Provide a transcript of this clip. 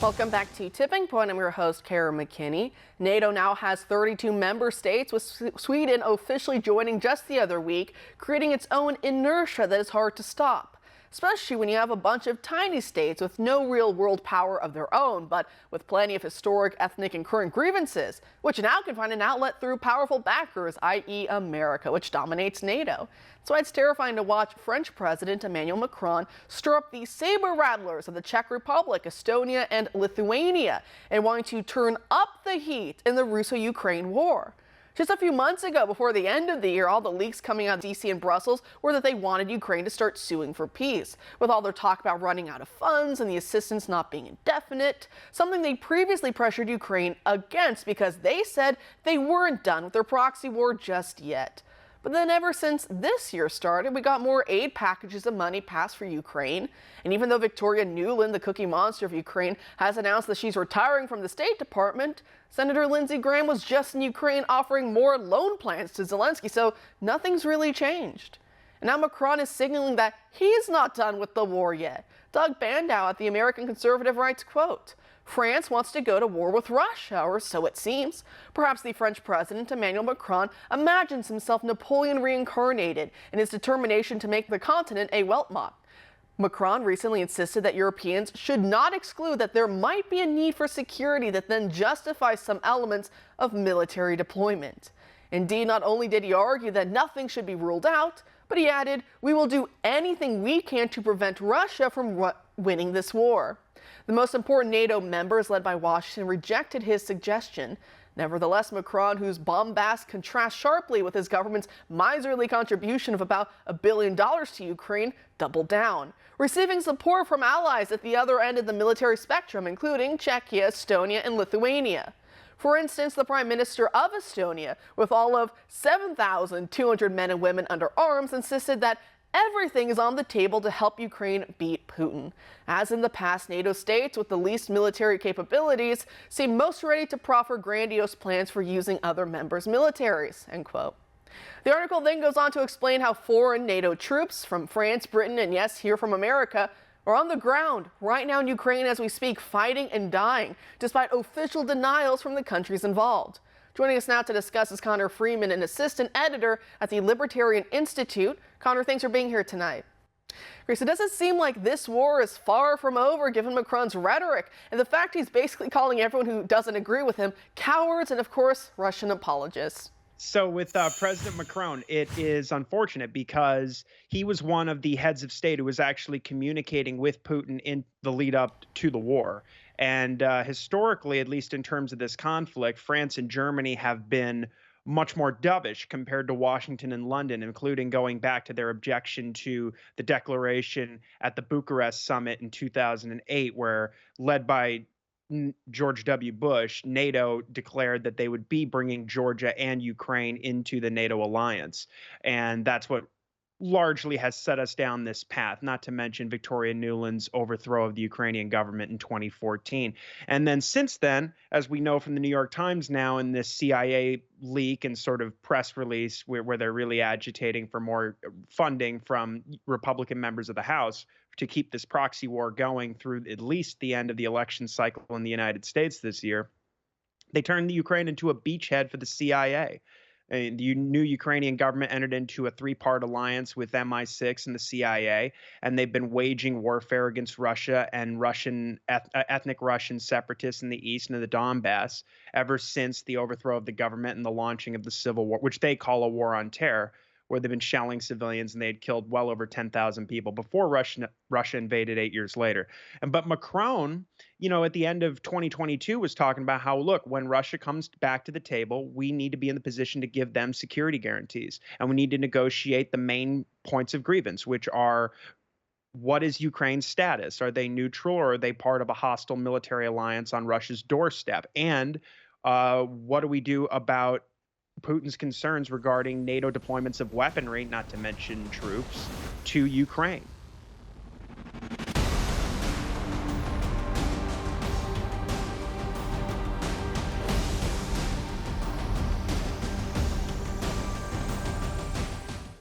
Welcome back to Tipping Point. I'm your host, Kara McKinney. NATO now has 32 member states, with Sweden officially joining just the other week, creating its own inertia that is hard to stop. Especially when you have a bunch of tiny states with no real world power of their own, but with plenty of historic, ethnic, and current grievances, which now can find an outlet through powerful backers, i.e. America, which dominates NATO. That's why it's terrifying to watch French President Emmanuel Macron stir up the saber rattlers of the Czech Republic, Estonia, and Lithuania, and wanting to turn up the heat in the Russo-Ukraine war. Just a few months ago, before the end of the year, all the leaks coming out of D.C. and Brussels were that they wanted Ukraine to start suing for peace, with all their talk about running out of funds and the assistance not being indefinite, something they previously pressured Ukraine against because they said they weren't done with their proxy war just yet. But then ever since this year started, we got more aid packages of money passed for Ukraine. And even though Victoria Nuland, the cookie monster of Ukraine, has announced that she's retiring from the State Department, Senator Lindsey Graham was just in Ukraine offering more loan plans to Zelensky, so nothing's really changed. And now Macron is signaling that he's not done with the war yet. Doug Bandow at the American Conservative writes, quote, "France wants to go to war with Russia, or so it seems. Perhaps the French president, Emmanuel Macron, imagines himself Napoleon reincarnated in his determination to make the continent a Weltmacht." Macron recently insisted that Europeans should not exclude that there might be a need for security that then justifies some elements of military deployment. Indeed, not only did he argue that nothing should be ruled out, but he added, "We will do anything we can to prevent Russia from winning this war." The most important NATO members, led by Washington, rejected his suggestion. Nevertheless, Macron, whose bombast contrasts sharply with his government's miserly contribution of about $1 billion to Ukraine, doubled down, receiving support from allies at the other end of the military spectrum, including Czechia, Estonia, and Lithuania. For instance, the Prime Minister of Estonia, with all of 7,200 men and women under arms, insisted that everything is on the table to help Ukraine beat Putin. As in the past, NATO states with the least military capabilities seem most ready to proffer grandiose plans for using other members' militaries, end quote. The article then goes on to explain how foreign NATO troops from France, Britain, and yes, here from America, are on the ground right now in Ukraine as we speak, fighting and dying, despite official denials from the countries involved. Joining us now to discuss is Connor Freeman, an assistant editor at the Libertarian Institute. Connor, thanks for being here tonight. Great. So does it seem like this war is far from over, given Macron's rhetoric and the fact he's basically calling everyone who doesn't agree with him cowards and, of course, Russian apologists? So with President Macron, it is unfortunate because he was one of the heads of state who was actually communicating with Putin in the lead up to the war. And historically, at least in terms of this conflict, France and Germany have been much more dovish compared to Washington and London, including going back to their objection to the declaration at the Bucharest summit in 2008, where, led by George W. Bush, NATO declared that they would be bringing Georgia and Ukraine into the NATO alliance. And that's what largely has set us down this path, not to mention Victoria Nuland's overthrow of the Ukrainian government in 2014. And then since then, as we know from the New York Times now in this CIA leak and sort of press release where they're really agitating for more funding from Republican members of the House to keep this proxy war going through at least the end of the election cycle in the United States this year, they turned the Ukraine into a beachhead for the CIA. The new Ukrainian government entered into a three-part alliance with MI6 and the CIA, and they've been waging warfare against Russia and ethnic Russian separatists in the east and in the Donbass ever since the overthrow of the government and the launching of the civil war, which they call a war on terror, where they've been shelling civilians and they had killed well over 10,000 people before Russia invaded 8 years later. But Macron, at the end of 2022 was talking about how, look, when Russia comes back to the table, we need to be in the position to give them security guarantees. And we need to negotiate the main points of grievance, which are, what is Ukraine's status? Are they neutral, or are they part of a hostile military alliance on Russia's doorstep? And what do we do about Putin's concerns regarding NATO deployments of weaponry, not to mention troops, to Ukraine?